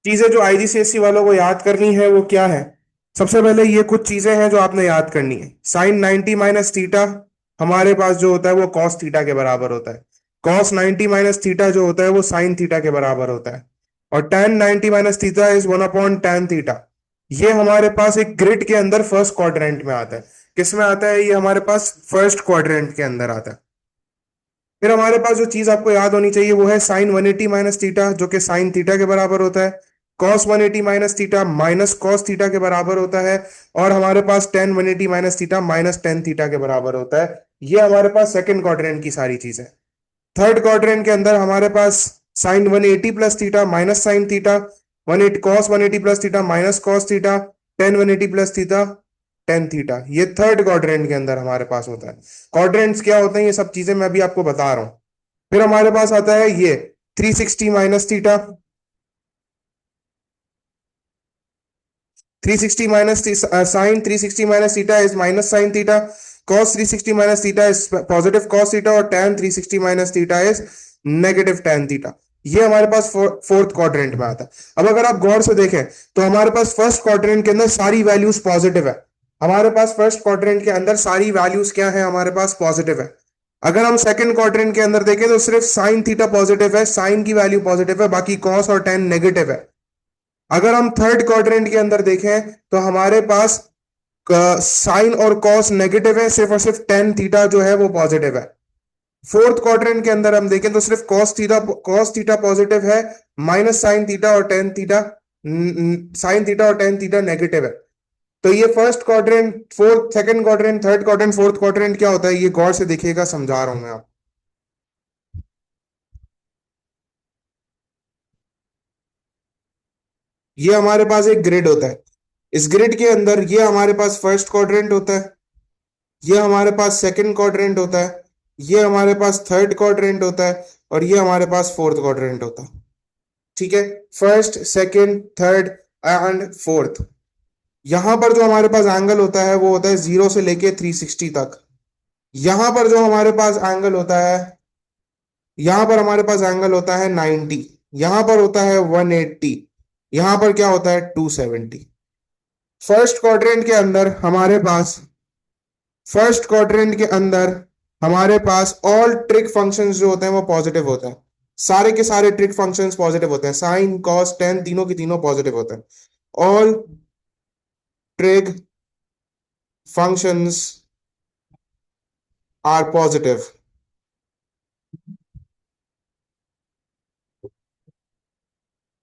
चीजें जो आईजीसीएसई वालों को याद करनी है वो क्या है? सबसे पहले ये कुछ चीजें हैं जो आपने याद करनी है। साइन 90 माइनस थीटा हमारे पास जो होता है वो कॉस थीटा के बराबर होता है। कॉस 90 माइनस थीटा जो होता है वो साइन थीटा के बराबर होता है। और tan 90 minus theta is 1/tan theta. ये हमारे पास एक ग्रिड के अंदर फर्स्ट क्वाड्रेंट में आता है। किस में आता है? ये हमारे पास फर्स्ट क्वाड्रेंट के अंदर आता है। फिर हमारे पास जो चीज आपको याद होनी चाहिए वो है साइन 180 माइनस थीटा, जो कि साइन थीटा के बराबर होता है। Cos 180 minus theta minus cos theta के बराबर होता है। और हमारे पास tan 180 minus theta minus tan theta के बराबर होता है। ये हमारे पास सेकंड क्वाड्रेंट की सारी चीजें। थर्ड क्वाड्रेंट के अंदर हमारे पास sine 180 plus theta minus sine theta, 180 cos 180 plus theta minus cos theta, tan 180 plus theta tan theta. ये थर्ड क्वाड्रेंट के अंदर हमारे पास होता है। क्वाड्रेंट्स क्या होते हैं ये सब चीजें मैं अभी आपको बता रहा हूं। फिर हमारे पास आता है ये 360 minus theta. 360 minus sine 360 minus theta is minus sine theta. Cos 360 minus theta is positive cos theta. और tan 360 minus theta is negative tan theta. ये हमारे पास फोर्थ क्वाड्रेंट में आता है। अब अगर आप गौर से देखें तो हमारे पास फर्स्ट क्वाड्रेंट के अंदर सारी वैल्यूज पॉजिटिव है। हमारे पास फर्स्ट क्वाड्रेंट के अंदर सारी वैल्यूज क्या है? हमारे पास पॉजिटिव है। अगर हम सेकंड क्वाड्रेंट के अंदर देखें तो सिर्फ साइन थीटा पॉजिटिव है, साइन की वैल्यू पॉजिटिव है, बाकी कॉस और tan नेगेटिव है। अगर हम थर्ड क्वाड्रेंट के अंदर देखें तो हमारे पास साइन और कॉस नेगेटिव है, सिर्फ और सिर्फ tan थीटा जो है वो पॉजिटिव है। फोर्थ क्वाड्रेंट के अंदर हम देखें तो सिर्फ कॉस थीटा पॉजिटिव है, माइनस साइन थीटा और tan थीटा, साइन थीटा और tan थीटा नेगेटिव है। तो ये first quadrant, fourth, second quadrant, third quadrant, fourth quadrant क्या होता है ये गौर से देखिएगा, समझा रहा हूं मैं आप। ये हमारे पास एक ग्रिड होता है। इस ग्रिड के अंदर ये हमारे पास फर्स्ट क्वाड्रेंट होता है, ये हमारे पास सेकंड क्वाड्रेंट होता है, ये हमारे पास थर्ड क्वाड्रेंट होता है, और ये हमारे पास फोर्थ क्वाड्रेंट होता है। ठीक है। First, second, third and fourth. यहां पर जो हमारे पास एंगल होता है वो होता है 0 से लेके 360 तक। यहां पर जो हमारे पास एंगल होता है, यहां पर हमारे पास एंगल होता है 90। यहां पर होता है 180। यहां पर क्या होता है 270। फर्स्ट क्वाड्रेंट के अंदर हमारे पास फर्स्ट क्वाड्रेंट के अंदर हमारे पास ऑल ट्रिक फंक्शंस जो होते हैं वो पॉजिटिव होते हैं। सारे के सारे ट्रिक फंक्शंस पॉजिटिव होते हैं, साइन कॉस टेन तीनों के तीनों पॉजिटिव होते हैं। All trig functions are positive.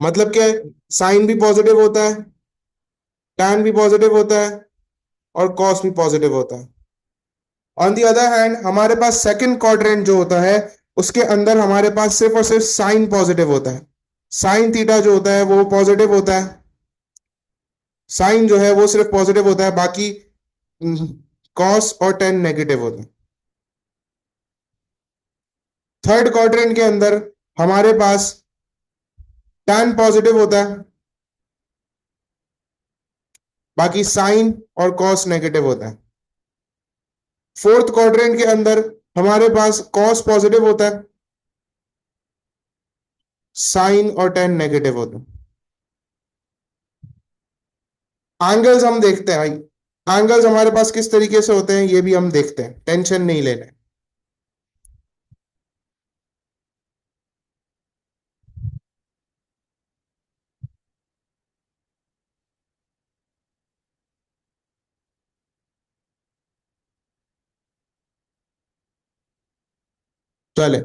मतलब क्या है? साइन भी पॉजिटिव होता है, tan भी पॉजिटिव होता है, और कॉस भी पॉजिटिव होता है। ऑन दी अदर हैंड हमारे पास सेकंड क्वाड्रेंट जो होता है उसके अंदर हमारे पास सिर्फ और सिर्फ साइन पॉजिटिव होता है। साइन थीटा जो होता है वो पॉजिटिव होता है। साइन जो है वो सिर्फ पॉजिटिव होता है, बाकी कॉस और टेन नेगेटिव होते हैं। थर्ड क्वाड्रेंट के अंदर हमारे पास tan पॉजिटिव होता है, बाकी साइन और कॉस नेगेटिव होता है। फोर्थ क्वाड्रेंट के अंदर हमारे पास कॉस पॉजिटिव होता है, साइन और टेन नेगेटिव होता है। एंगल्स हम देखते हैं भाई, एंगल्स हमारे पास किस तरीके से होते हैं ये भी हम देखते हैं, टेंशन नहीं लेना है। चले,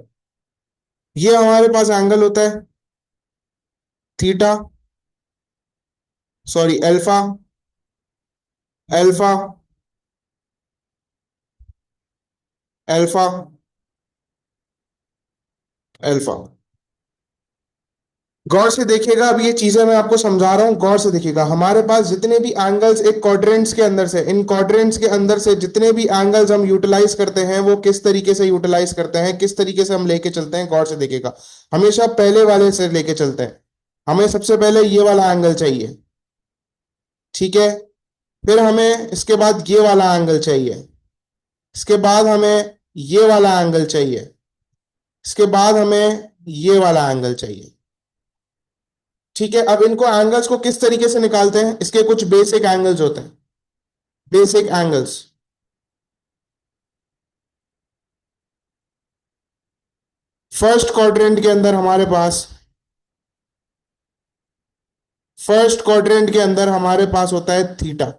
ये हमारे पास एंगल होता है theta, sorry alpha, alpha, alpha, alpha. गौर से देखिएगा, अब ये चीजें मैं आपको समझा रहा हूं, गौर से देखिएगा। हमारे पास जितने भी एंगल्स एक क्वाड्रेंट्स के अंदर से, इन क्वाड्रेंट्स के अंदर से जितने भी एंगल्स हम यूटिलाइज करते हैं वो किस तरीके से यूटिलाइज करते हैं, किस तरीके से हम लेके चलते हैं, गौर से देखिएगा। हमेशा पहले वाले से लेके चलते हैं। हमें सबसे पहले ये वाला एंगल चाहिए, ठीक है। फिर हमें इसके बाद ये वाला एंगल चाहिए, इसके बाद हमें ये वाला एंगल चाहिए, इसके बाद हमें ये वाला एंगल चाहिए। ठीक है, अब इनको एंगल्स को किस तरीके से निकालते हैं, इसके कुछ बेसिक एंगल्स होते हैं, बेसिक एंगल्स। फर्स्ट क्वाड्रेंट के अंदर हमारे पास फर्स्ट क्वाड्रेंट के अंदर हमारे पास होता है थीटा।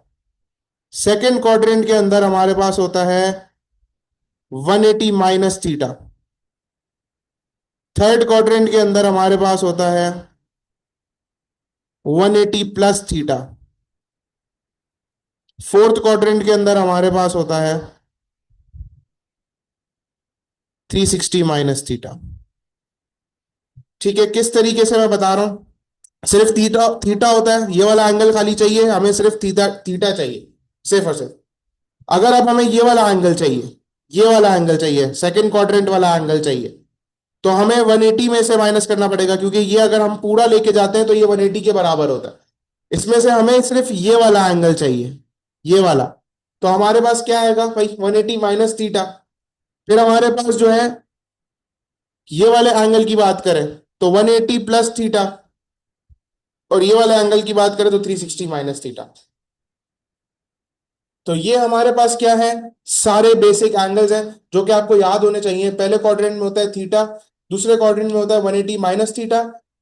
सेकंड क्वाड्रेंट के अंदर हमारे पास होता है 180 माइनस थीटा। थर्ड क्वाड्रेंट के अंदर हमारे पास होता है 180 प्लस थीटा। फोर्थ क्वाड्रेंट के अंदर हमारे पास होता है 360 माइनस थीटा। ठीक है, किस तरीके से मैं बता रहा हूं, सिर्फ थीटा थीटा होता है, ये वाला एंगल खाली चाहिए हमें, सिर्फ थीटा थीटा चाहिए, सिर्फ और सिर्फ। अगर अब हमें ये वाला एंगल चाहिए, ये वाला एंगल चाहिए, सेकंड क्वाड्रेंट वाला एंगल चाहिए, तो हमें 180 में से माइनस करना पड़ेगा, क्योंकि ये अगर हम पूरा लेके जाते हैं तो ये 180 के बराबर होता है। इसमें से हमें सिर्फ ये वाला एंगल चाहिए, ये वाला। तो हमारे पास क्या आएगा भाई, 180 माइनस थीटा। फिर हमारे पास जो है, ये वाले एंगल की बात करें तो 180 प्लस थीटा, और ये वाले एंगल की बात करें तो 360 माइनस थीटा। तो ये हमारे पास क्या है, सारे बेसिक एंगल्स हैं जो कि आपको याद होने चाहिए। पहले क्वाड्रेंट में होता है थीटा, दूसरे क्वाड्रेंट में होता है 180 माइनस थीटा,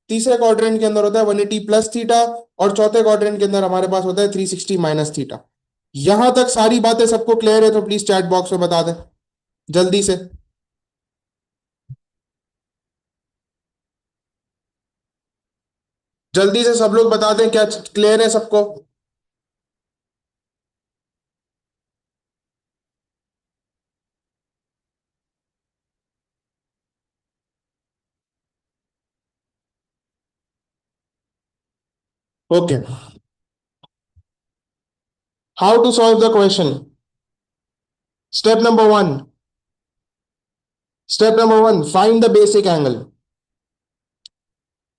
तीसरे क्वाड्रेंट के अंदर होता है 180 प्लस थीटा, और चौथे क्वाड्रेंट के अंदर हमारे पास होता है 360 माइनस थीटा। यहां तक सारी बातें सबको क्लियर है तो प्लीज चैट बॉक्स में बता दें जल्दी से। जल्दी से सब लोग बता दें क्या क्लियर है सबको। Okay, how to solve the question. Step number one, find the basic angle,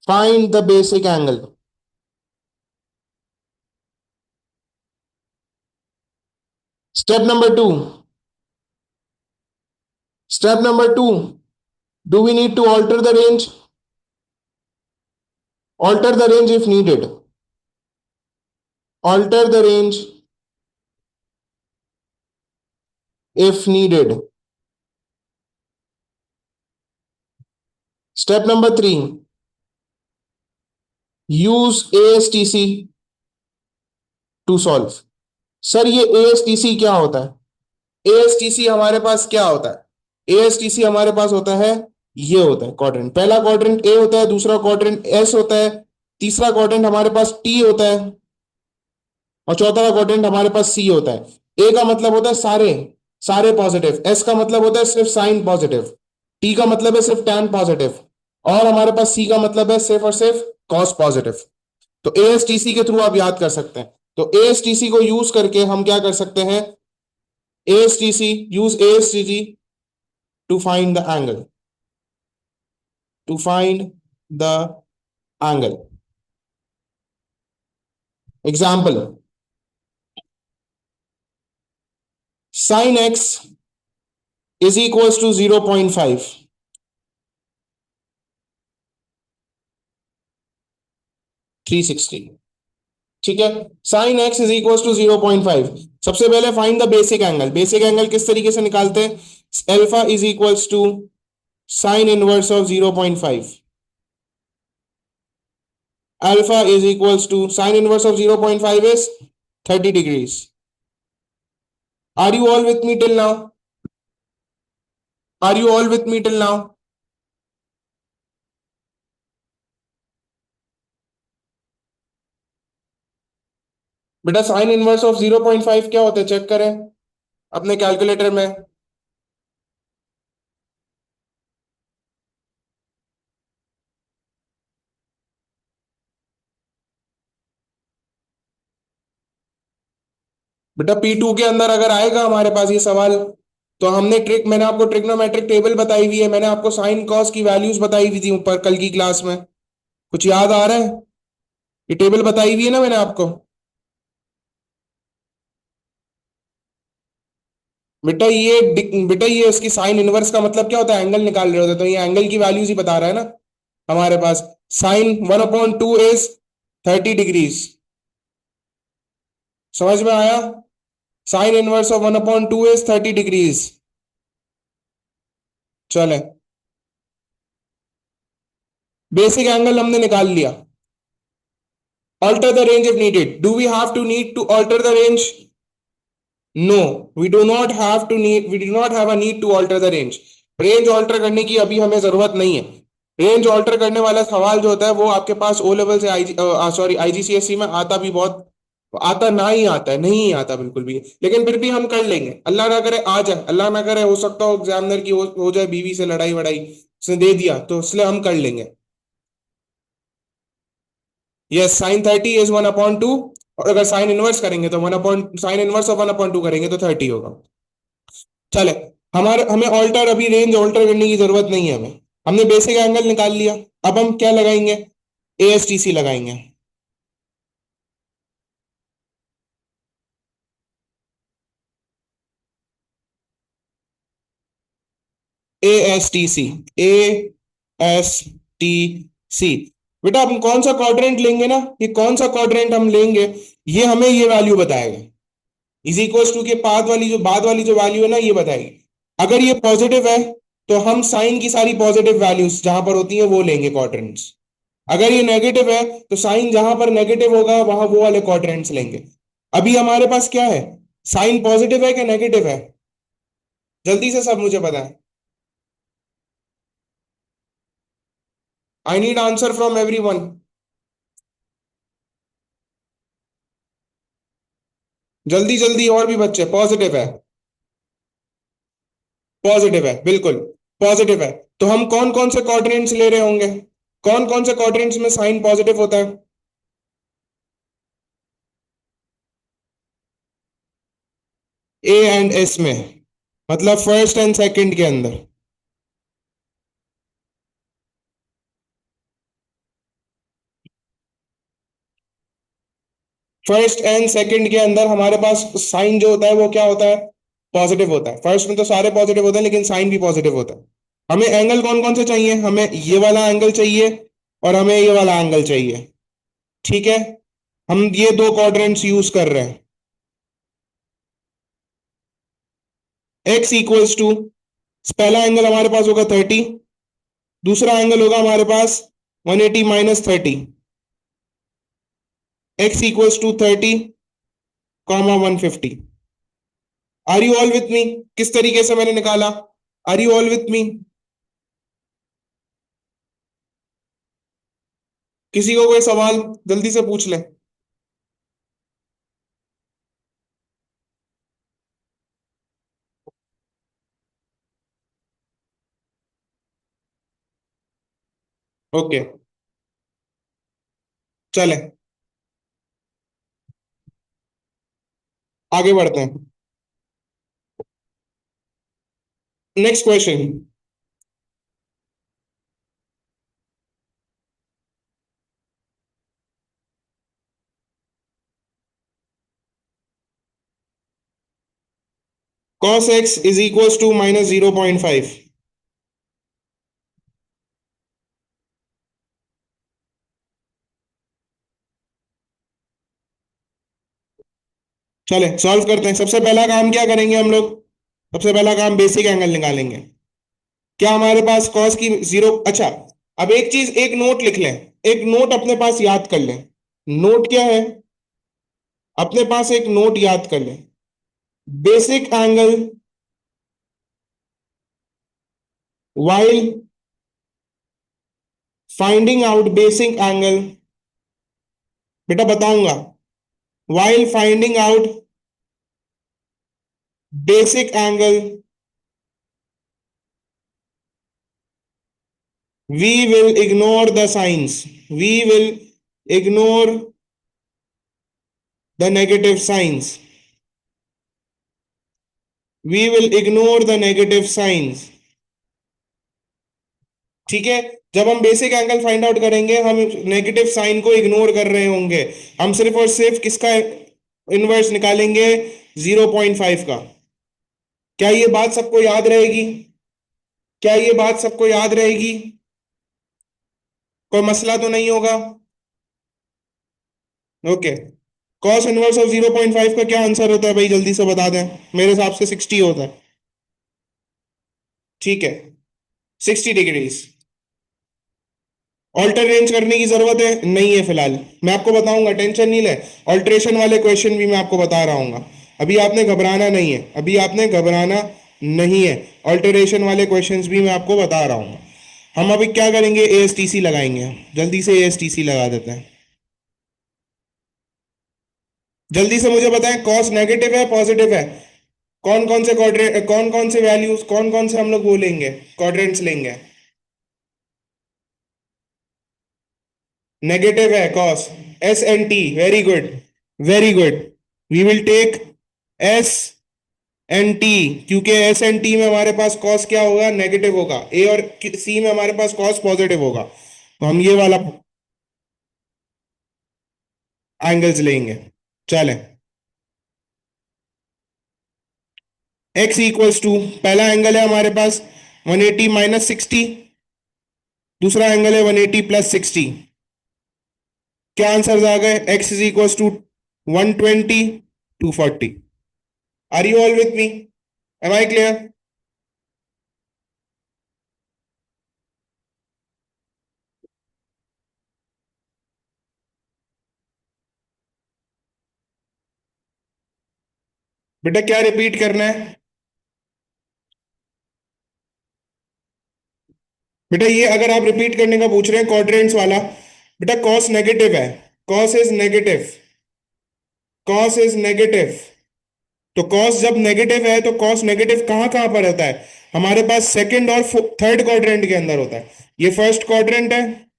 find the basic angle. Step number two. Step number two. Do we need to alter the range? Alter the range if needed. Alter the range if needed. Step number three. Use ASTC to solve. Sir ये ASTC क्या होता है? ASTC हमारे पास क्या होता है? ASTC हमारे पास होता है, ये होता है क्वाड्रेंट। पहला क्वाड्रेंट A होता है, दूसरा क्वाड्रेंट S होता है, तीसरा क्वाड्रेंट हमारे पास T होता है, और चौथा क्वाड्रेंट हमारे पास सी होता है। ए का मतलब होता है सारे सारे पॉजिटिव, एस का मतलब होता है सिर्फ साइन पॉजिटिव, टी का मतलब है सिर्फ टैन पॉजिटिव, और हमारे पास सी का मतलब है सिर्फ और सिर्फ कॉस पॉजिटिव। तो एएसटीसी के थ्रू आप याद कर सकते हैं। तो एएसटीसी को यूज करके हम क्या कर सकते हैं, ASTC, use ASTC to find the angle, to find the angle. Example, sine x is equals to 0.5, 360। ठीक है, sine x is equal to 0.5। सबसे पहले find the basic angle. Basic angle किस तरीके से निकालते हैं, alpha is equals to sine inverse of 0.5। Alpha is equals to sine inverse of 0.5 is 30 degrees. Are you all with me till now? Are you all with me till now? बेटा sine inverse of 0.5 क्या होता है, check करें अपने calculator में। बेटा P2 के अंदर अगर आएगा हमारे पास ये सवाल, तो हमने मैंने आपको ट्रिग्नोमेट्रिक टेबल बताई हुई है, मैंने आपको साइन कॉस की वैल्यूज बताई हुई थी ऊपर कल की क्लास में। कुछ याद आ रहा है? ये टेबल बताई हुई है ना मैंने आपको। बेटा ये इसकी साइन इनवर्स का मतलब क्या होता है, एंगल निकाल रहे होते, तो ये एंगल की वैल्यूज ही बता रहा है ना। हमारे पास साइन 1/2 इज 30 डिग्रीज। समझ में आया? Sign inverse of 1/2 is 30 degrees. चले, बेसिक एंगल हमने निकाल लिया। Alter the range if needed. Do we have to need to alter the range? No, we do not have to need. We do not have a need to alter the range. Range alter करने की अभी हमें जरूरत नहीं है। Range alter करने वाला सवाल जो होता है वो आपके पास ओ लेवल से आईजीसीएसई में आता भी बहुत, आता ना ही आता है, नहीं आता बिल्कुल भी, लेकिन फिर भी हम कर लेंगे। अल्लाह ना करे आ जाए, अल्लाह ना करे, हो सकता हो एग्जामिनर की हो जाए बीवी से लड़ाई वड़ाई, उसने दे दिया तो इसलिए हम कर लेंगे। Yes, sine 30 is 1/2। और अगर साइन इनवर्स करेंगे तो 1/, साइन इनवर्स ऑफ 1/2 करेंगे तो 30 होगा। चले, हमारे हमें ऑल्टर, अभी रेंज ऑल्टर करने की जरूरत नहीं है हमें। हमने बेसिक एंगल निकाल लिया। अब हम क्या लगाएंगे? एएसटीसी लगाएंगे। एएसटीसी, एएसटीसी। बेटा हम कौन सा क्वाड्रेंट लेंगे ना, ये कौन सा क्वाड्रेंट हम लेंगे, ये हमें ये वैल्यू बताएगा। इज इक्वल टू के बाद वाली जो वैल्यू है ना, ये बताएगी। अगर ये पॉजिटिव है तो हम साइन की सारी पॉजिटिव वैल्यूज जहां पर होती है वो लेंगे क्वाड्रेंट्स। अगर ये नेगेटिव है तो साइन जहां पर नेगेटिव होगा वहां वो वाले क्वाड्रेंट्स लेंगे। अभी हमारे पास क्या है? साइन पॉजिटिव है कि नेगेटिव है? जल्दी से सब मुझे बताएं। I need answer from everyone. जल्दी जल्दी, और भी बच्चे, पॉजिटिव है। पॉजिटिव है, बिल्कुल पॉजिटिव है। तो हम कौन कौन से क्वाड्रेंट्स ले रहे होंगे? कौन कौन से क्वाड्रेंट्स में साइन पॉजिटिव होता है? ए एंड एस में, मतलब फर्स्ट एंड सेकंड के अंदर। फर्स्ट एंड सेकंड के अंदर हमारे पास साइन जो होता है वो क्या होता है? पॉजिटिव होता है। फर्स्ट में तो सारे पॉजिटिव होते हैं लेकिन साइन भी पॉजिटिव होता है। हमें एंगल कौन कौन से चाहिए? हमें ये वाला एंगल चाहिए और हमें ये वाला एंगल चाहिए। ठीक है, हम ये दो क्वाड्रेंट्स यूज कर रहे हैं। एक्स इक्वल्स टू, पहला एंगल हमारे पास होगा 30, दूसरा एंगल होगा हमारे पास 180 minus 30। X equals to 30 comma 150। Are you all with me? किस तरीके से मैंने निकाला? Are you all with me? किसी को कोई सवाल जल्दी से पूछ ले। ओके, चले आगे बढ़ते हैं। Next question. cos x is equal to -0.5। चले सॉल्व करते हैं। सबसे पहला काम क्या करेंगे हम लोग? सबसे पहला काम बेसिक एंगल निकालेंगे। क्या हमारे पास cos की जीरो, अच्छा, अब एक चीज, एक नोट लिख लें। एक नोट अपने पास याद कर लें। नोट क्या है? अपने पास एक नोट याद कर लें। Basic angle while finding out basic angle, बेटा बताऊंगा, while finding out basic angle we will ignore the signs, we will ignore the negative signs, we will ignore the negative signs। ठीक है, जब हम बेसिक एंगल फाइंड आउट करेंगे हम negative sign को ignore कर रहे होंगे। हम सिर्फ और सिर्फ किसका इनवर्स निकालेंगे? 0.5 का। क्या ये बात सबको याद रहेगी? क्या ये बात सबको याद रहेगी? कोई मसला तो नहीं होगा? ओके। कॉस इनवर्स ऑफ 0.5 का क्या आंसर होता है भाई, जल्दी से बता दें। मेरे हिसाब से 60 होता है। ठीक है, 60 डिग्रीज। ऑल्टर रेंज करने की जरूरत है नहीं है फिलहाल, मैं आपको बताऊंगा, टेंशन नहीं ले। ऑल्ट्रेशन वाले क्वेश्चन भी मैं आपको बता रहा हूँ। अभी आपने घबराना नहीं है, अभी आपने घबराना नहीं है। ऑल्टरेशन वाले क्वेश्चंस भी मैं आपको बता रहा हूँ। हम अभी क्या करेंगे, एएसटीसी लगाएंगे। जल्दी से एएसटीसी लगा देते हैं। जल्दी से मुझे बताएं, कॉस नेगेटिव है पॉजिटिव है? कौन कौन से क्वाड्रेंट, कौन कौन से वैल्यूज, कौन कौन से हम लोग वो लेंगे, क्वाड्रेंट्स लेंगे? नेगेटिव है cos. S and T, very good, very good. We will take S and T, क्योंकि एस एंड टी में हमारे पास कॉस क्या होगा, नेगेटिव होगा। ए और सी में हमारे पास कॉस पॉजिटिव होगा, तो हम ये वाला एंगल्स लेंगे। चलें। एक्स इक्वल्स टू, पहला एंगल है हमारे पास 180 माइनस 60, दूसरा एंगल है 180 प्लस 60। क्या आंसर आ गए? X is equals to 120, 240। Are you all with me? Am I clear? बेटा क्या रिपीट करना है? बेटा ये अगर आप रिपीट करने का पूछ रहे हैं क्वाड्रेंट्स वाला, बेटा कॉस नेगेटिव है। Cos is negative, cos is negative. तो कॉस जब नेगेटिव है तो कॉस नेगेटिव कहां कहां पर होता है? हमारे पास सेकंड और थर्ड क्वाड्रेंट के अंदर होता है। ये फर्स्ट क्वाड्रेंट है,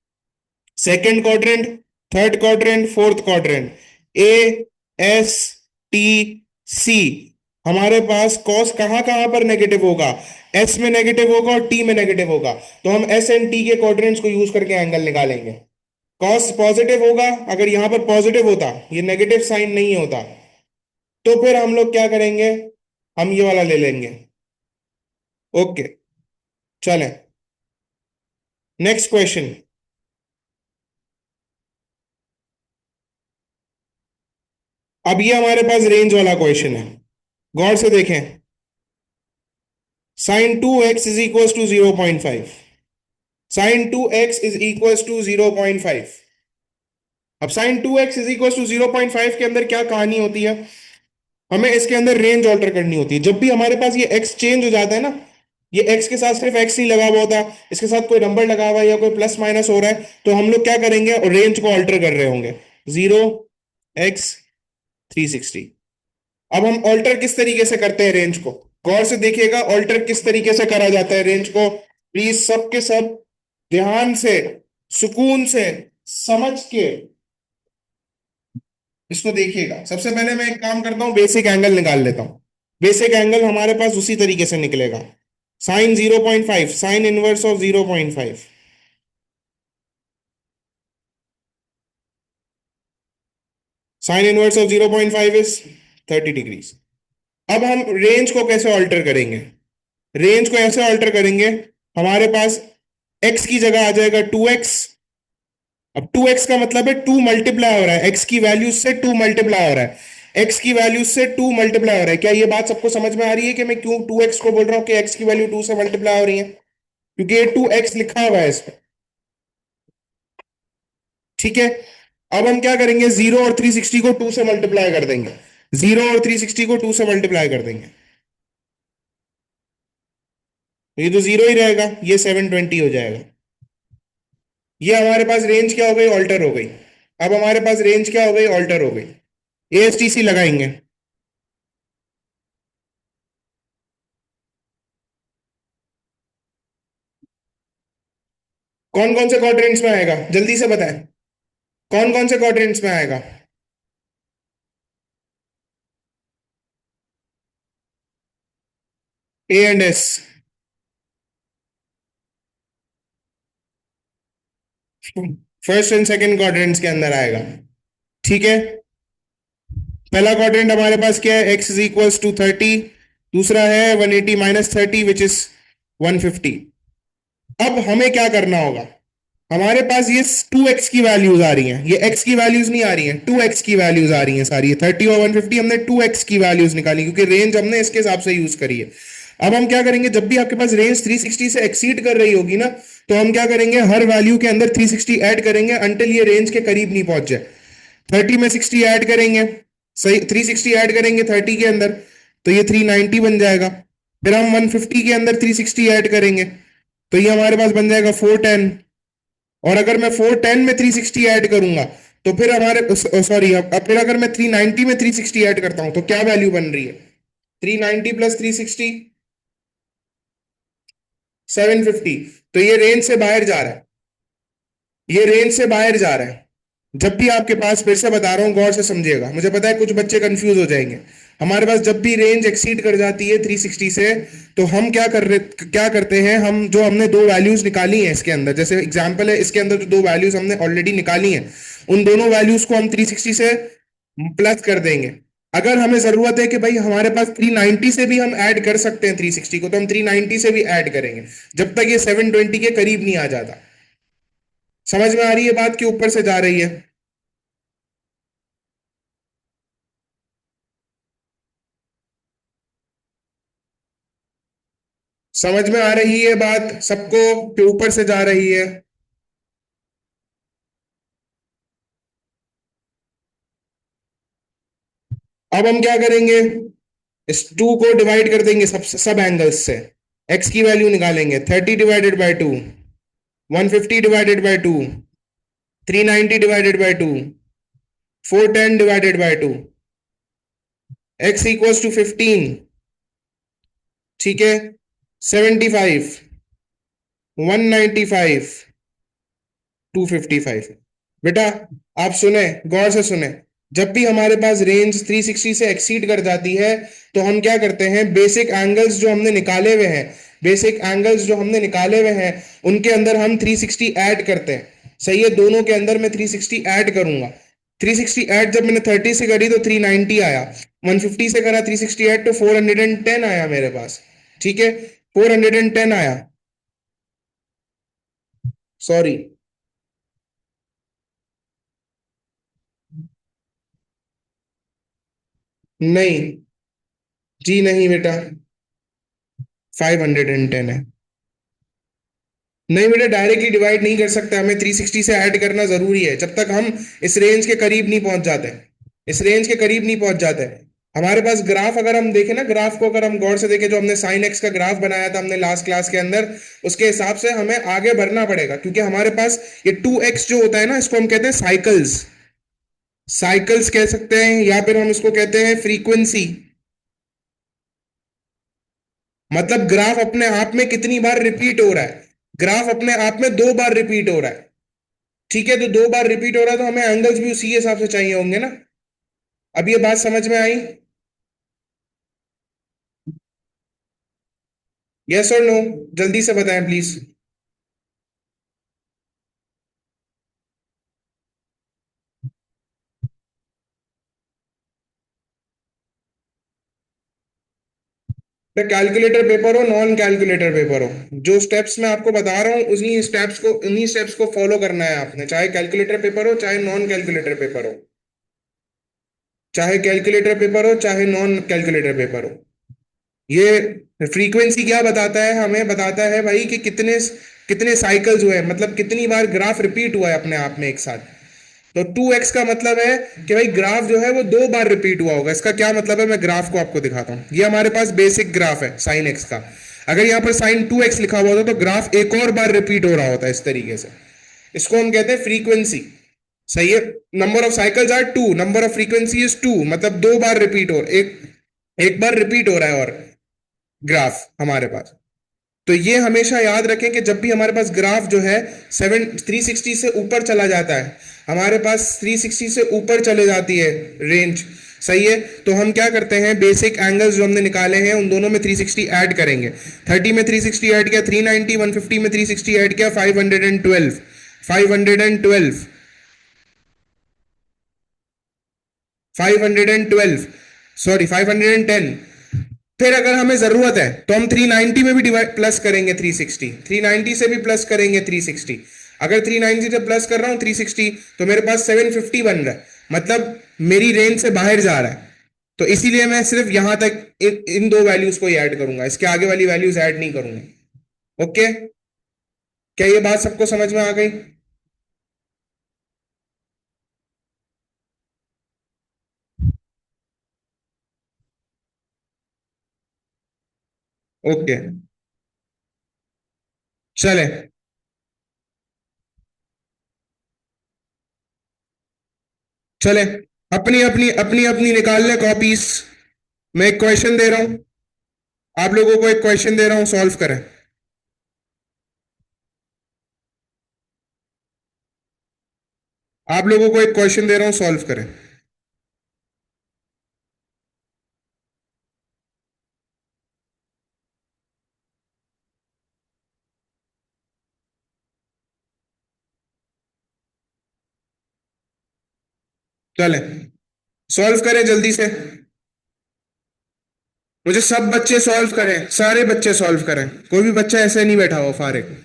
second quadrant, third quadrant, fourth quadrant. A, S, T, C. हमारे पास कॉस कहां कहां पर नेगेटिव होगा? एस में नेगेटिव होगा और टी में नेगेटिव होगा। तो हम एस एंड टी के क्वाड्रेंट्स को यूज करके एंगल निकालेंगे। कॉस पॉजिटिव होगा, अगर यहां पर पॉजिटिव होता, ये नेगेटिव साइन नहीं होता, तो फिर हम लोग क्या करेंगे, हम ये वाला ले लेंगे। ओके, चलें। Next question. अब ये हमारे पास रेंज वाला क्वेश्चन है, गौर से देखें। Sine 2x is equal to 0.5। Sine 2x is equal to 0.5। अब sign 2x is equal to 0.5 के अंदर क्या कहानी होती है? हमें इसके अंदर रेंज ऑल्टर करनी होती है। जब भी हमारे पास ये x चेंज हो जाता है ना, ये x के साथ सिर्फ x नहीं लगा हुआ होता, इसके साथ कोई नंबर लगा हुआ है या कोई प्लस माइनस हो रहा है, तो हम लोग क्या करेंगे, रेंज को ऑल्टर कर रहे होंगे। 0x360। अब हम ऑल्टर किस तरीके से करते हैं रेंज को, गौर से देखिएगा ऑल्टर किस तरीके से करा जाता है रेंज को। प्लीज सबके सब ध्यान से, सुकून से, समझ के इसको देखिएगा। सबसे पहले मैं एक काम करता हूं, बेसिक एंगल निकाल लेता हूं। बेसिक एंगल हमारे पास उसी तरीके से निकलेगा। Sine 0.5, sine inverse of 0.5। Sine inverse of 0.5 is 30 degrees. अब हम रेंज को कैसे ऑल्टर करेंगे? रेंज को ऐसे ऑल्टर करेंगे, हमारे पास x की जगह आ जाएगा 2x। अब 2x का मतलब है 2 मल्टीप्लाई हो रहा है, x की वैल्यू से 2 मल्टीप्लाई हो रहा है, x की वैल्यू से 2 मल्टीप्लाई हो रहा है। क्या ये बात सबको समझ में आ रही है कि मैं क्यों 2x को बोल रहा हूं कि x की वैल्यू 2 से मल्टीप्लाई हो रही है? क्योंकि ये 2x लिखा हुआ है इस पे। ठीक है। अब हम क्या करेंगे, 0 और 360 को 2 से मल्टीप्लाई कर देंगे। 0 और 360 को 2 से मल्टीप्लाई कर देंगे, तो ये तो जीरो ही रहेगा, ये 720 हो जाएगा। ये हमारे पास रेंज क्या हो गई, ऑल्टर हो गई। अब हमारे पास रेंज क्या हो गई, ऑल्टर हो गई। एएसटीसी लगाएंगे। कौन कौन से क्वाड्रेंट्स में आएगा, जल्दी से बताएं। कौन कौन से क्वाड्रेंट्स में आएगा? A and S. First and second quadrants के अंदर आएगा। ठीक है। पहला क्वाड्रेंट हमारे पास क्या है, एक्स इज इक्वल्स टू 30। दूसरा है 180 माइनस 30 विच इज 150। अब हमें क्या करना होगा, हमारे पास ये 2x की वैल्यूज आ रही हैं, ये x की वैल्यूज नहीं आ रही हैं, 2x की वैल्यूज आ रही हैं सारी। 30 और 150 हमने 2x की वैल्यूज निकाली क्योंकि रेंज हमने इसके हिसाब से यूज करी है। अब हम क्या करेंगे, जब भी आपके पास रेंज 360 से एक्सीड कर रही होगी ना, तो हम क्या करेंगे, हर वैल्यू के अंदर 360 ऐड करेंगे अंटिल ये रेंज के करीब नहीं पहुंच जाए। 30 में 60 ऐड करेंगे, सही, 360 ऐड करेंगे 30 के अंदर, तो ये 390 बन जाएगा। फिर हम 150 के अंदर 360 ऐड करेंगे, तो ये हमारे पास बन जाएगा 410। और अगर मैं 410 में 360 ऐड करूंगा, तो फिर हमारे, सॉरी, अब फिर अगर मैं 390 में 360 ऐड करता हूं तो क्या वैल्यू बन रही है, 390 प्लस 360, 750। तो ये रेंज से बाहर जा रहा है, ये रेंज से बाहर जा रहा है। जब भी आपके पास, फिर से बता रहा हूं, गौर से समझिएगा, मुझे पता है कुछ बच्चे कंफ्यूज हो जाएंगे। हमारे पास जब भी रेंज एक्सीड कर जाती है 360 से, तो हम क्या करते हैं, हम जो हमने दो वैल्यूज निकाली हैं इसके अंदर, जैसे एग्जांपल है इसके अंदर जो दो वैल्यूज हमने ऑलरेडी निकाली हैं, उन दोनों वैल्यूज को हम 360 से प्लस कर देंगे। अगर हमें जरूरत है कि भाई हमारे पास 390 से भी हम ऐड कर सकते हैं 360 को, तो हम 390 से भी ऐड करेंगे, जब तक ये 720 के करीब नहीं आ जाता। समझ में आ रही है बात कि ऊपर से जा रही है? समझ में आ रही है बात सबको कि ऊपर से जा रही है? अब हम क्या करेंगे, इस टू को डिवाइड कर देंगे सब सब एंगल्स से। एक्स की वैल्यू निकालेंगे, 30 divided by two, 150 divided by two, 390 divided by two, 410 divided by two. X equals to 15, ठीक है, 75, 195, 255। बेटा आप सुने, गौर से सुने, जब भी हमारे पास रेंज 360 से एक्सीड कर जाती है, तो हम क्या करते हैं, बेसिक एंगल्स जो हमने निकाले हुए हैं, बेसिक एंगल्स जो हमने निकाले हुए हैं, उनके अंदर हम 360 ऐड करते हैं। सही है, दोनों के अंदर मैं 360 ऐड करूंगा। 360 ऐड जब मैंने 30 से करी तो 390 आया, 150 से करा 360 ऐड तो 410 आया मेरे पास। ठीक है, 410 आया, सॉरी, नहीं, जी नहीं बेटा, 510 है। नहीं बेटा, डायरेक्टली डिवाइड नहीं कर सकते, हमें 360 से ऐड करना जरूरी है जब तक हम इस रेंज के करीब नहीं पहुंच जाते, इस रेंज के करीब नहीं पहुंच जाते। हमारे पास ग्राफ अगर हम देखें ना, ग्राफ को अगर हम गौर से देखें, जो हमने साइन एक्स का ग्राफ बनाया था हमने लास्ट क्लास के अंदर, उसके हिसाब से हमें आगे बढ़ना पड़ेगा, क्योंकि हमारे पास ये 2x जो होता है ना, इसको हम कहते हैं साइकिल्स, साइकिल्स कह सकते हैं, या फिर हम इसको कहते हैं फ्रीक्वेंसी। मतलब ग्राफ अपने आप में कितनी बार रिपीट हो रहा है, ग्राफ अपने आप में दो बार रिपीट हो रहा है। ठीक है, तो दो बार रिपीट हो रहा है तो हमें एंगल्स भी उसी के हिसाब से चाहिए होंगे ना। अब ये बात समझ में आई? यस और नो, जल्दी से बताएं प्लीज। कैलकुलेटर पेपर हो, नॉन कैलकुलेटर पेपर हो, जो स्टेप्स मैं आपको बता रहा हूँ उन्हीं स्टेप्स को फॉलो करना है आपने, चाहे कैलकुलेटर पेपर हो चाहे नॉन कैलकुलेटर पेपर हो, चाहे कैलकुलेटर पेपर हो चाहे नॉन कैलकुलेटर पेपर हो। ये फ्रीक्वेंसी क्या बताता है, हमें बताता है भाई कि कितने कितने साइकिल्स हुए हैं, मतलब कितनी बार ग्राफ रिपीट हुआ है अपने आप में एक साथ। तो 2x का मतलब है कि भाई ग्राफ जो है वो दो बार रिपीट हुआ होगा। इसका क्या मतलब है, मैं ग्राफ को आपको दिखाता हूं। ये हमारे पास बेसिक ग्राफ है साइन एक्स का। अगर यहां पर साइन 2x लिखा हुआ होता तो ग्राफ एक और बार रिपीट हो रहा होता है इस तरीके से। इसको हम कहते हैं फ्रीक्वेंसी। सही है, number of cycles are two, number of frequency is two, मतलब दो बार रिपीट हो, एक एक बार रिपीट हो रहा है और ग्राफ हमारे पास। तो ये हमेशा याद रखें कि जब भी हमारे पास ग्राफ जो है 360 से ऊपर चला जाता है, हमारे पास 360 से ऊपर चले जाती है रेंज, सही है, तो हम क्या करते हैं, बेसिक एंगल्स जो हमने निकाले हैं उन दोनों में 360 ऐड करेंगे। 30 में 360 ऐड किया 390, 150 में 360 ऐड किया 512, 512, 512, सॉरी 510। फिर अगर हमें जरूरत है तो हम 390 में भी डिवाइड प्लस करेंगे 360, 390 से भी प्लस करेंगे 360। अगर 390 से प्लस कर रहा हूँ 360, तो मेरे पास 750 बन रहा है, मतलब मेरी रेंज से बाहर जा रहा है। तो इसीलिए मैं सिर्फ यहां तक इन दो वैल्यूज को ही ऐड करूंगा, इसके आगे वाली वैल्यूज ऐड नहीं करूंगा। ओके, क्या ये बात सबको समझ में आ गई? ओके, चले। चले, अपनी अपनी अपनी अपनी निकाल ले कॉपीज। मैं एक क्वेश्चन दे रहा हूं, आप लोगों को एक क्वेश्चन दे रहा हूं, सॉल्व करें। आप लोगों को एक क्वेश्चन दे रहा हूं, सॉल्व करें। चले, सॉल्व करें जल्दी से। मुझे सब बच्चे सॉल्व करें, सारे बच्चे सॉल्व करें, कोई भी बच्चा ऐसे नहीं बैठा हो फारिग।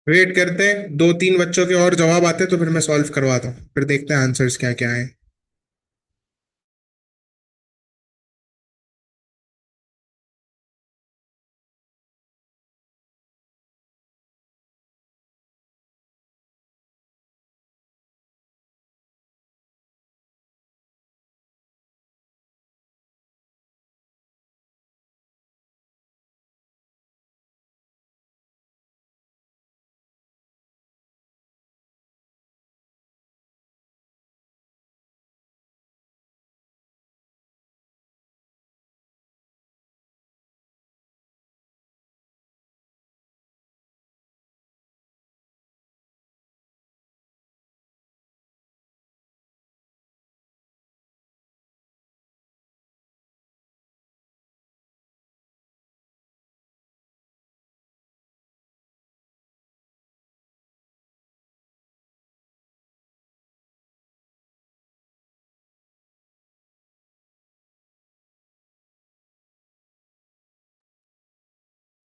वेट करते हैं, दो तीन बच्चों के और जवाब आते हैं तो फिर मैं सॉल्व करवाता हूँ, फिर देखते हैं आंसर्स क्या क्या है।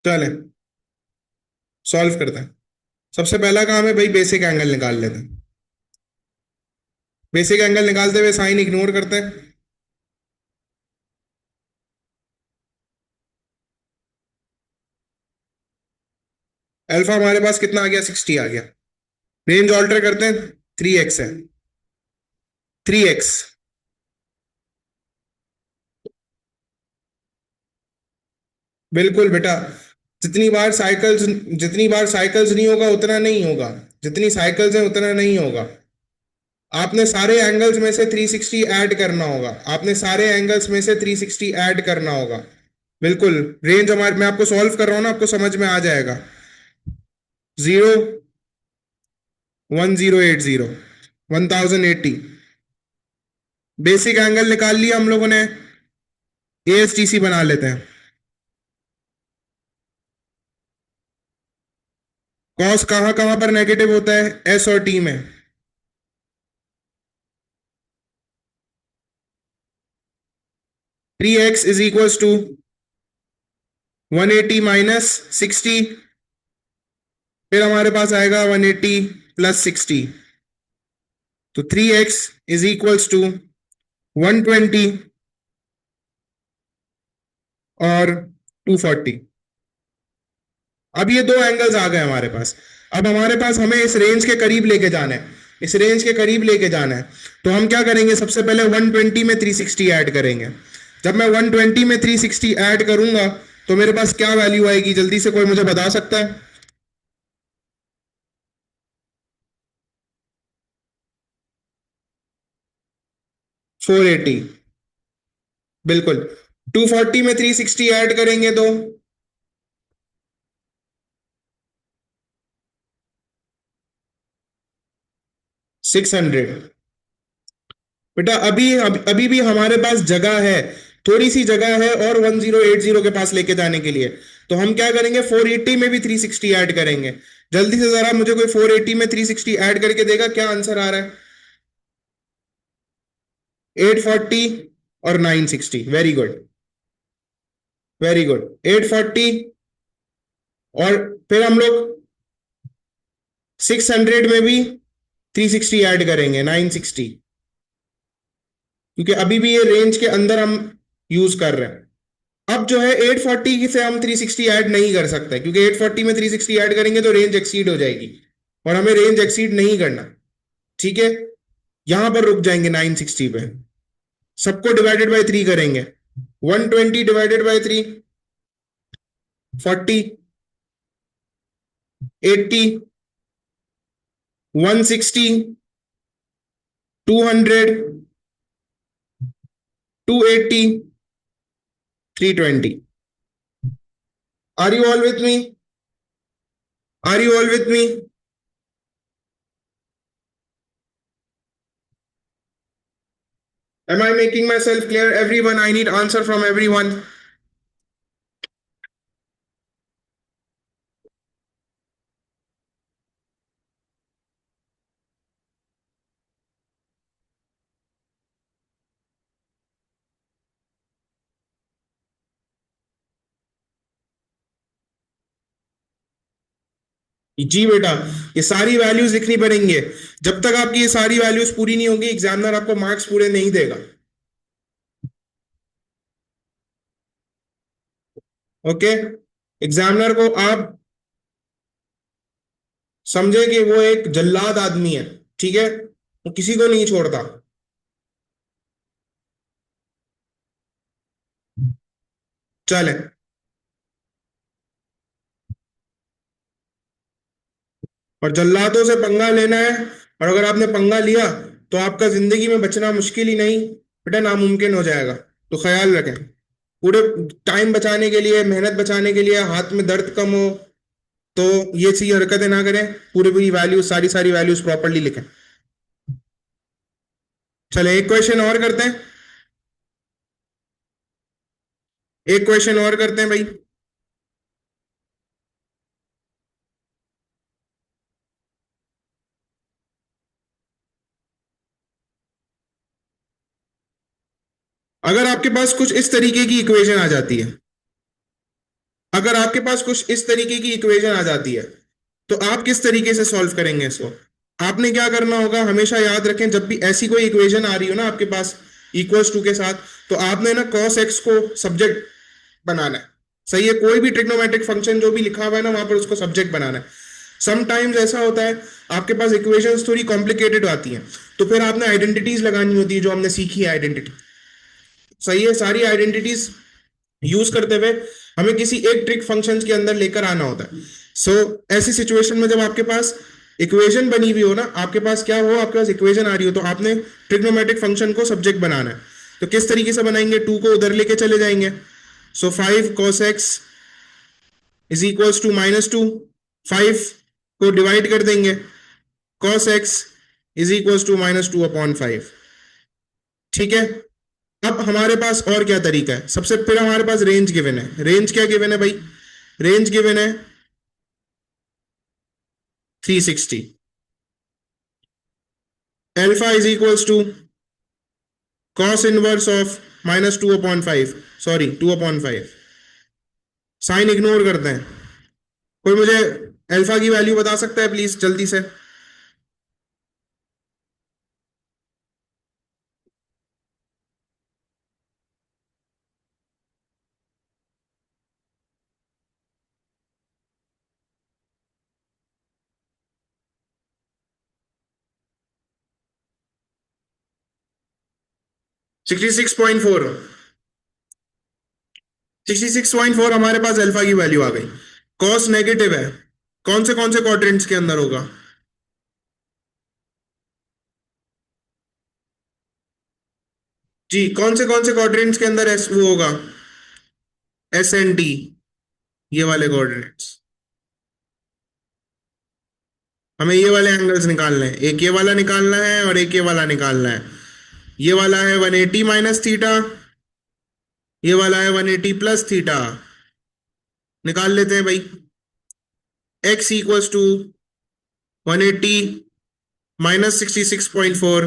चले, सॉल्व करते हैं। सबसे पहला काम है भाई, बेसिक एंगल निकाल लेते हैं। बेसिक एंगल निकालते हुए साइन इग्नोर करते हैं। अल्फा हमारे पास कितना आ गया, 60 आ गया। रेंज ऑल्टर करते हैं, 3x है, 3x। बिल्कुल बेटा। जितनी बार साइकिल्स जितनी बार साइकिल्स नहीं होगा उतना नहीं होगा। जितनी साइकिल्स हैं उतना नहीं होगा। आपने सारे एंगल्स में से 360 ऐड करना होगा। आपने सारे एंगल्स में से 360 ऐड करना होगा। बिल्कुल। रेंज हमारे, मैं आपको सॉल्व कर रहा हूं ना, आपको समझ में आ जाएगा। 0, 1080, 1080। बेसिक एंगल निकाल लिया हम लोगों ने। एएसटीसी बना लेते हैं। कॉस कहां कहां पर नेगेटिव होता है? एस और टी में। 3x = 180 - 60। फिर हमारे पास आएगा 180 + 60। तो 3x = 120 और 240। अब ये दो एंगल्स आ गए हमारे पास। अब हमारे पास, हमें इस रेंज के करीब लेके जाना है। इस रेंज के करीब लेके जाना है। तो हम क्या करेंगे? सबसे पहले 120 में 360 ऐड करेंगे। जब मैं 120 में 360 ऐड करूंगा तो मेरे पास क्या वैल्यू आएगी? जल्दी से कोई मुझे बता सकता है? 480। बिल्कुल। 240 में 360 ऐड करेंगे तो 600। बेटा अभी भी हमारे पास जगह है। थोड़ी सी जगह है और 1080 के पास लेके जाने के लिए। तो हम क्या करेंगे? 480 में भी 360 ऐड करेंगे। जल्दी से जरा मुझे कोई 480 में 360 ऐड करके देगा, क्या आंसर आ रहा है? 840 और 960। Very good. Very good. 840। और फिर हम लोग 600 में भी 360 ऐड करेंगे, 960। क्योंकि अभी भी ये रेंज के अंदर हम यूज कर रहे हैं। अब जो है 840 से हम 360 ऐड नहीं कर सकते, क्योंकि 840 में 360 ऐड करेंगे तो रेंज एक्सीड हो जाएगी। और हमें रेंज एक्सीड नहीं करना। ठीक है। यहां पर रुक जाएंगे 960 पे। सबको डिवाइडेड बाय 3 करेंगे। 120 divided by 3, 40, 80, 160, 200, 280, 320। Are you all with me? Are you all with me? Am I making myself clear? Everyone, I need answer from everyone. जी बेटा, ये सारी वैल्यूज लिखनी पड़ेंगे। जब तक आपकी ये सारी वैल्यूज पूरी नहीं होंगी, एग्जामिनर आपको मार्क्स पूरे नहीं देगा। ओके। एग्जामिनर को आप समझे कि वो एक जल्लाद आदमी है। ठीक है। वो किसी को नहीं छोड़ता। चले। और जल्लादों से पंगा लेना है। और अगर आपने पंगा लिया तो आपका जिंदगी में बचना मुश्किल ही नहीं, बेटा नामुमकिन हो जाएगा। तो ख्याल रखें। पूरे टाइम बचाने के लिए, मेहनत बचाने के लिए, हाथ में दर्द कम हो, तो ये सी हरकतें ना करें। पूरी पूरी वैल्यूज, सारी सारी वैल्यूज प्रॉपरली लिखें। चले एक क्वेश्चन और करते हैं। एक क्वेश्चन और करते हैं भाई। अगर आपके पास कुछ इस तरीके की इक्वेशन आ जाती है, अगर आपके पास कुछ इस तरीके की इक्वेशन आ जाती है, तो आप किस तरीके से सॉल्व करेंगे इसको? आपने क्या करना होगा, हमेशा याद रखें, जब भी ऐसी कोई इक्वेशन आ रही हो ना आपके पास इक्वल्स टू के साथ, तो आपने ना cos x को सब्जेक्ट बनाना है। सही है। कोई भी ट्रिग्नोमेट्रिक फंक्शन जो भी लिखा हुआ है ना, वहां पर उसको सब्जेक्ट बनाना है। समटाइम्स ऐसा होता है आपके पास इक्वेशंस थोड़ी कॉम्प्लिकेटेड आती हैं, तो फिर आपने आइडेंटिटीज लगानी होती है, जो हमने सीखी है आइडेंटिटी। सही है। सारी आइडेंटिटीज यूज करते हुए हमें किसी एक ट्रिक फंक्शन के अंदर लेकर आना होता है। सो ऐसी सिचुएशन में जब आपके पास इक्वेशन बनी हुई हो ना, आपके पास क्या हो, आपके पास इक्वेशन आ रही हो, तो आपने ट्रिग्नोमेट्रिक फंक्शन को सब्जेक्ट बनाना है। तो किस तरीके से बनाएंगे, टू को उधर लेके चले जाएंगे। So 5 cos x is equals to -2, 5 को डिवाइड कर देंगे, cos x is equals to -2/5। ठीक है। अब हमारे पास और क्या तरीका है, सबसे फिर हमारे पास रेंज गिवन है। रेंज क्या गिवन है भाई, रेंज गिवन है 360। Alpha is equals to cos inverse of -2/5, sorry 2/5। Sign ignore करते हैं। कोई मुझे अल्फा की वैल्यू बता सकता है प्लीज जल्दी से। 66.4। 66.4 हमारे पास अल्फा की वैल्यू आ गई। कॉस नेगेटिव है, कौन से क्वाड्रेंट्स के अंदर होगा। जी, कौन से क्वाड्रेंट्स के अंदर एस वो होगा, SNT, ये वाले कोऑर्डिनेट्स। हमें ये वाले एंगल्स निकालने हैं, एक ये वाला निकालना है और एक ये वाला निकालना है। ये वाला है 180 माइनस थीटा, ये वाला है 180 प्लस थीटा। निकाल लेते हैं भाई। x equals to 180 minus 66.4,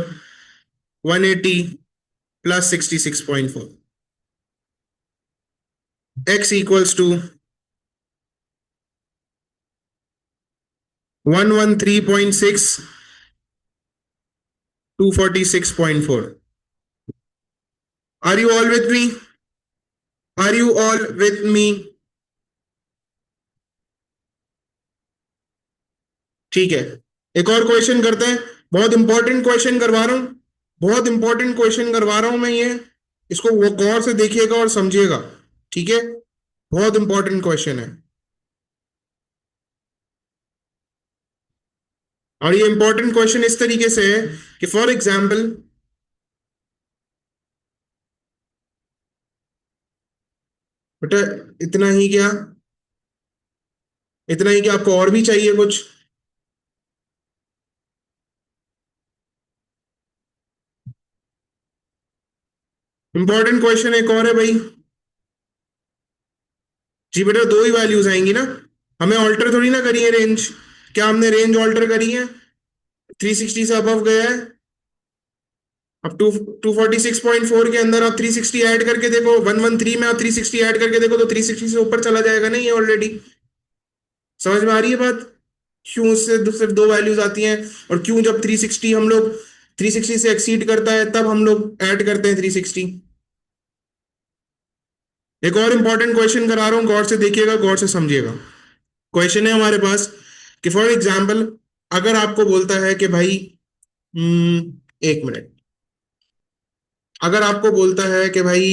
180 plus 66.4। x equals to 113.6, 246.4। Are you all with me, are you all with me. ठीक है, एक और क्वेश्चन करते हैं। बहुत इंपॉर्टेंट क्वेश्चन करवा रहा हूं, बहुत इंपॉर्टेंट क्वेश्चन करवा रहा हूं मैं ये, इसको वो गौर से देखिएगा और समझिएगा। ठीक है, बहुत इंपॉर्टेंट क्वेश्चन है। और ये इंपॉर्टेंट क्वेश्चन इस तरीके से है कि फॉर एग्जाम्पल, बेटा इतना ही क्या, इतना ही क्या, आपको और भी चाहिए कुछ। इंपॉर्टेंट क्वेश्चन एक और है भाई। जी बेटा, दो ही वैल्यूज आएंगी ना, हमें ऑल्टर थोड़ी ना करी है रेंज। क्या हमने रेंज ऑल्टर करी है, 360 से अबव गया है। अब 246.4 के अंदर आप 360 ऐड करके देखो, 113 में आप 360 ऐड करके देखो, तो 360 से ऊपर चला जाएगा नहीं ये ऑलरेडी। समझ में आ रही है बात, क्यों उससे सिर्फ दो वैल्यूज आती हैं, और क्यों जब 360 हम लोग 360 से एक्सीड करता है तब हम लोग ऐड करते हैं 360। एक और इंपॉर्टेंट क्वेश्चन करा रहा हूं, गौर से देखिएगा, गौर से समझिएगा। क्वेश्चन है हमारे पास कि फॉर एग्जाम्पल, अगर आपको बोलता है कि भाई, एक मिनट, अगर आपको बोलता है कि भाई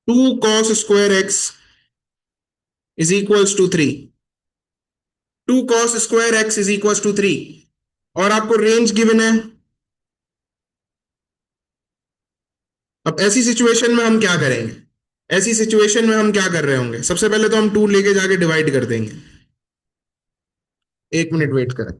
2 cos² x is equals to 3, 2 cos² x is equals to 3, और आपको रेंज गिवन है। अब ऐसी सिचुएशन में हम क्या करेंगे, ऐसी सिचुएशन में हम क्या कर रहे होंगे, सबसे पहले तो हम 2 लेके जाके डिवाइड कर देंगे। एक मिनट वेट करें।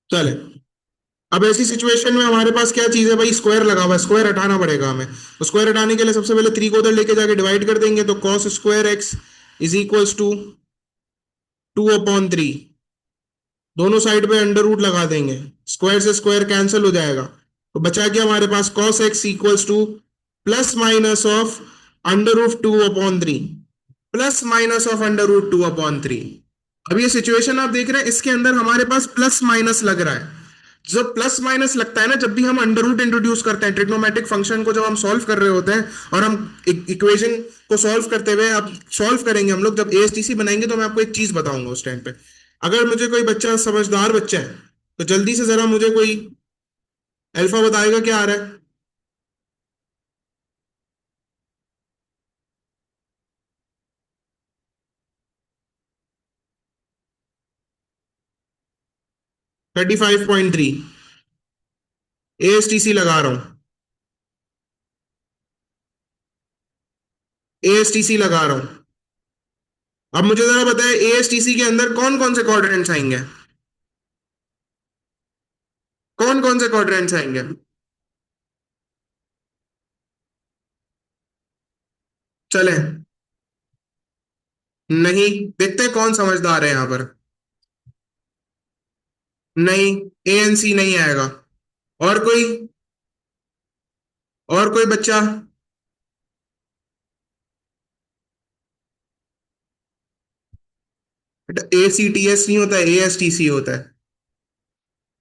चले, अब ऐसी सिचुएशन में हमारे पास क्या चीज है भाई, स्क्वायर लगा हुआ है, स्क्वायर हटाना पड़ेगा हमें। तो स्क्वायर हटाने के लिए सबसे पहले 3 को उधर लेके जाके डिवाइड कर देंगे, तो cos² x is equals to 2/3। दोनों साइड पे अंडर रूट लगा देंगे, स्क्वायर से स्क्वायर कैंसिल हो जाएगा, तो बचा क्या हमारे पास, cos x equals two plus minus of √2/3, plus minus of √2/3। अब ये सिचुएशन आप देख रहे हैं, इसके अंदर हमारे पास प्लस माइनस लग रहा है। जब प्लस माइनस लगता है ना, जब भी हम अंडर रूट इंट्रोड्यूस करते हैं ट्रिग्नोमेट्रिक फंक्शन को, जब हम सॉल्व कर रहे होते हैं और हम इक्वेशन को सॉल्व करते हुए, अब सॉल्व करेंगे हम लोग जब एएसटीसी बनाएंगे, तो मैं आपको एक चीज बताऊंगा उस टाइम पे। अगर मुझे कोई बच्चा समझदार बच्चा है, तो जल्दी से जरा मुझे कोई अल्फा बताएगा क्या आ रहा है। 35.3। एएसटीसी लगा रहा हूं, एएसटीसी लगा रहा हूं। अब मुझे जरा बताए, एएसटीसी के अंदर कौन कौन से क्वाड्रेंट्स आएंगे, कौन कौन से क्वाड्रेंट्स आएंगे। चले, नहीं, देखते हैं कौन समझदार है यहां पर। नहीं, एएनसी नहीं आएगा। और कोई, और कोई बच्चा। बेटा एसीटीएस नहीं होता है, एएसटीसी होता है।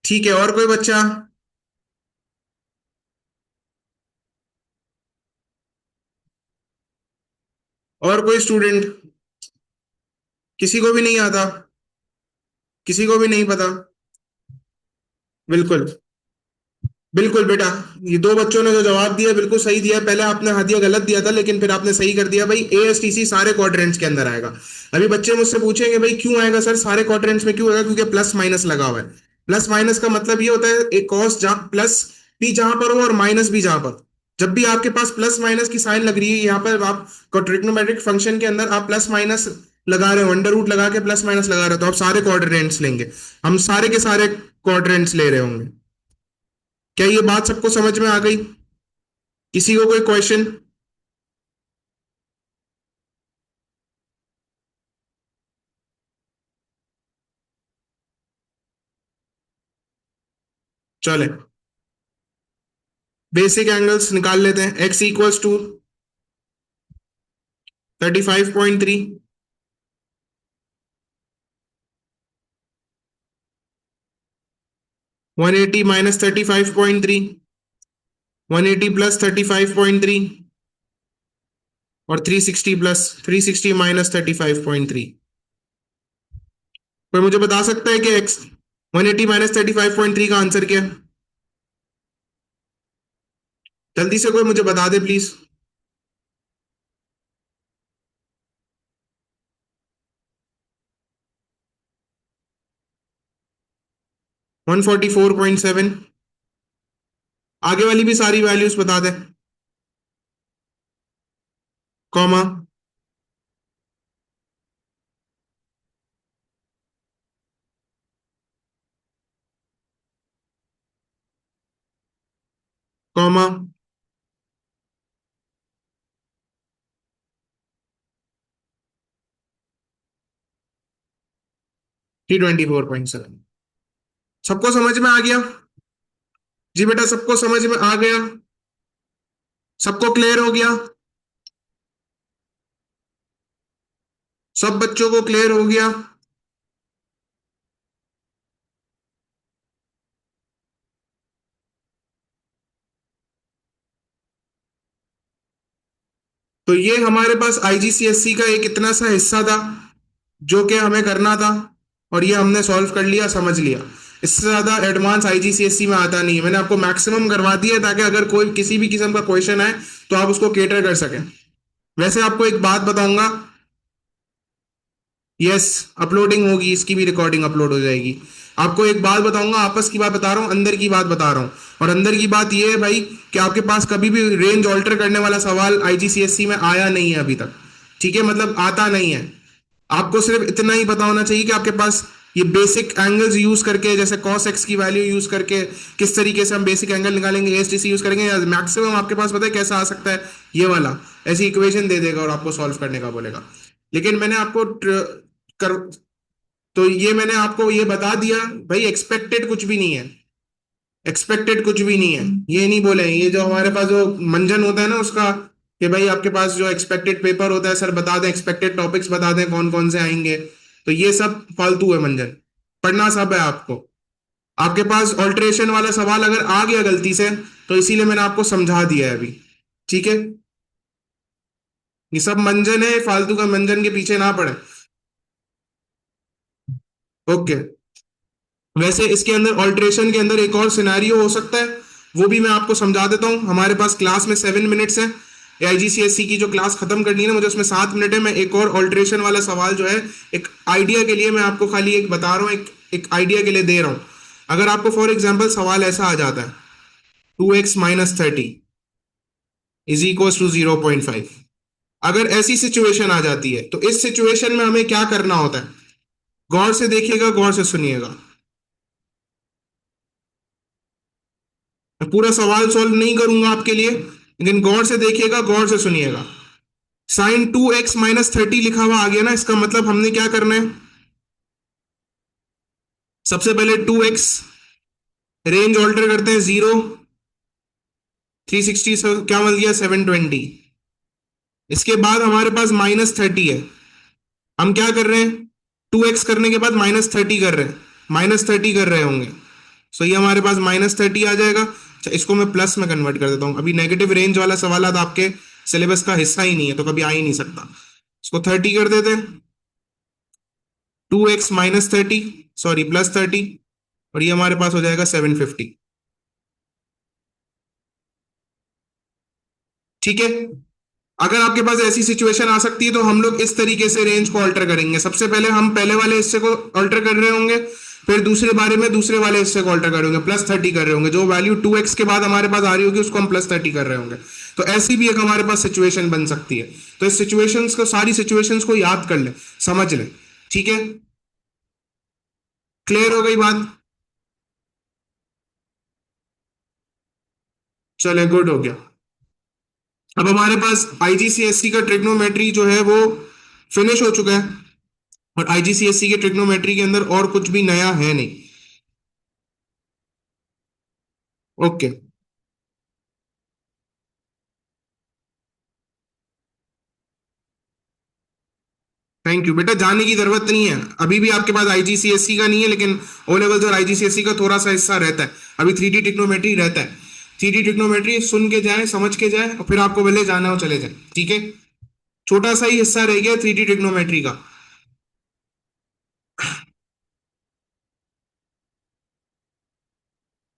ठीक है, और कोई बच्चा। और कोई स्टूडेंट। किसी को भी नहीं आता, किसी को भी नहीं पता। बिल्कुल, बिल्कुल बेटा, ये दो बच्चों ने जो जवाब दिया बिल्कुल सही दिया। पहले आपने हादिया गलत दिया था, लेकिन फिर आपने सही कर दिया भाई, एएसटीसी सारे क्वाड्रेंट्स के अंदर आएगा। अभी बच्चे मुझसे पूछेंगे भाई क्यों आएगा सर, सारे क्वाड्रेंट्स में क्यों आएगा, क्योंकि प्लस माइनस लगा हुआ है। प्लस माइनस का मतलब ये होता है, एक कॉस जहां प्लस भी जहां पर हो और माइनस भी जहां पर, जब भी आपके पास प्लस माइनस की साइन लग रही है, यहाँ पर आप ट्रिग्नोमेट्रिक फंक्शन के अंदर आप प्लस माइनस लगा रहे हो, अंडर रूट लगा के प्लस माइनस लगा रहे हो, तो आप सारे क्वाड्रेंट्स लेंगे। हम सारे के सारे क्वाड्रेंट्स ले रहे होंगे। क्या ये बात सबको समझ में आ गई? किसी को कोई क्वेश्चन? चले, बेसिक एंगल्स निकाल लेते हैं। X equals to 35.3, 180 minus 35.3, 180 plus 35.3, और 360 प्लस 360 माइनस 35.3। कोई मुझे बता सकता है कि एक्स 180 माइनस 35.3 का आंसर क्या है? जल्दी से कोई मुझे बता दे प्लीज। 144.7। आगे वाली भी सारी वैल्यूज बता दे। Comma, comma, 324.7। सबको समझ में आ गया? जी बेटा, सबको समझ में आ गया? सबको क्लियर हो गया? सब बच्चों को क्लियर हो गया? तो ये हमारे पास आईजीसीएससी का एक इतना सा हिस्सा था जो कि हमें करना था, और ये हमने सॉल्व कर लिया, समझ लिया। इससे ज्यादा एडवांस आईजीसीएससी में आता नहीं है। मैंने आपको मैक्सिमम करवा दिया है, ताकि अगर कोई किसी भी किस्म का क्वेश्चन आए तो आप उसको केटर कर सकें। वैसे आपको एक बात बताऊंगा, यस, अपलोडिंग होगी, इसकी भी रिकॉर्डिंग अपलोड हो जाएगी। आपको एक बात बताऊंगा, आपस की बात बता रहा हूँ, अंदर की बात बता रहा हूँ। और अंदर की बात यह है भाई, कि आपके पास कभी भी रेंज ऑल्टर करने वाला सवाल आईजीसीएससी में आया नहीं है अभी तक। ठीक है, मतलब आता नहीं है। आपको सिर्फ इतना ही पता होना चाहिए कि आपके पास ये बेसिक एंगल्स यूज करके, जैसे cos x की वैल्यू यूज करके किस तरीके से हम बेसिक एंगल निकालेंगे, एएसटीसी यूज करेंगे, या मैक्सिमम आपके पास पता है कैसा आ सकता है, ये वाला। ऐसी इक्वेशन दे देगा और आपको सॉल्व करने का बोलेगा। लेकिन मैंने आपको कर तो ये मैंने आपको ये बता दिया भाई, एक्सपेक्टेड कुछ भी नहीं है। एक्सपेक्टेड कुछ भी नहीं है, ये नहीं बोले। ये जो हमारे पास जो मंजन होता है ना उसका, कि भाई आपके पास जो एक्सपेक्टेड पेपर होता है सर बता दें, एक्सपेक्टेड टॉपिक्स बता दें कौन कौन से आएंगे, तो ये सब फालतू है मंजन। पढ़ना सब है आपको। आपके पास ऑल्टरेशन वाला सवाल अगर आ गया गलती से, तो इसीलिए मैंने आपको समझा दिया है अभी। ठीक है, ये सब मंजन है, फालतू का मंजन के पीछे ना पड़े। ओके। वैसे इसके अंदर ऑल्टरेशन के अंदर एक और सिनेरियो हो सकता है, वो भी मैं आपको समझा देता हूँ। हमारे पास क्लास में 7 मिनट्स है, आईजीसीएससी की जो क्लास खत्म करनी है ना मुझे, उसमें 7 मिनट है। मैं एक और ऑल्टरेशन वाला सवाल जो है, एक आइडिया के लिए मैं आपको खाली एक बता रहा हूँ, एक आइडिया के लिए दे रहा हूँ। अगर आपको फॉर एग्जाम्पल सवाल ऐसा आ जाता है, 2x - 30 इज इक्वल टू 0.5। अगर ऐसी सिचुएशन आ जाती है तो इस सिचुएशन में हमें क्या करना होता है? गौर से देखिएगा, गौर से सुनिएगा। मैं पूरा सवाल सॉल्व नहीं करूंगा आपके लिए, लेकिन गौर से देखिएगा, गौर से सुनिएगा। sin 2x - 30 लिखा हुआ आ गया ना, इसका मतलब हमने क्या करना है? सबसे पहले 2x रेंज ऑल्टर करते हैं, 0 360 क्या मिल गया, 720। इसके बाद हमारे पास -30 है। हम क्या कर रहे हैं? 2x करने के बाद -30 कर रहे हैं, -30 कर रहे होंगे। सो ये हमारे पास -30 आ जाएगा। अच्छा, इसको मैं प्लस में कन्वर्ट कर देता हूँ। अभी नेगेटिव रेंज वाला सवाल तो आपके सिलेबस का हिस्सा ही नहीं है, तो कभी आ ही नहीं सकता। इसको 30 कर देते हैं, 2x - 30, सॉरी +30, और ये हमारे पास हो जाएगा 750। ठीक है। अगर आपके पास ऐसी सिचुएशन आ सकती है तो हम लोग इस तरीके से रेंज को अल्टर करेंगे। सबसे पहले हम पहले वाले हिस्से को अल्टर कर रहे होंगे, फिर दूसरे बारे में दूसरे वाले हिस्से को अल्टर कर रहे होंगे, +30 कर रहे होंगे। जो वैल्यू 2x के बाद हमारे पास आ रही होगी उसको हम +30 कर रहे होंगे। तो ऐसी भी एक हमारे पास सिचुएशन बन सकती है। तो इस सिचुएशंस को, सारी सिचुएशंस को याद कर ले, समझ ले। ठीक है, क्लियर हो गई बात? चले, गुड हो गया। अब हमारे पास आईजीसीएससी का ट्रिग्नोमेट्री जो है वो फिनिश हो चुका है, और आईजीसीएससी के ट्रिग्नोमेट्री के अंदर और कुछ भी नया है नहीं। ओके। थैंक यू बेटा, जाने की जरूरत नहीं है। अभी भी आपके पास आईजीसीएससी का नहीं है, लेकिन ओ लेवल्स और आईजीसीएससी का थोड़ा सा हिस्सा रहता है। अभी 3D टिक्नोमेट्री रहता है। 3D टिक्नोमेट्री सुन के जाए, समझ के जाए, और फिर आपको पहले जाना हो चले जाए। ठीक है, छोटा सा ही हिस्सा रह गया 3D टिक्नोमेट्री का।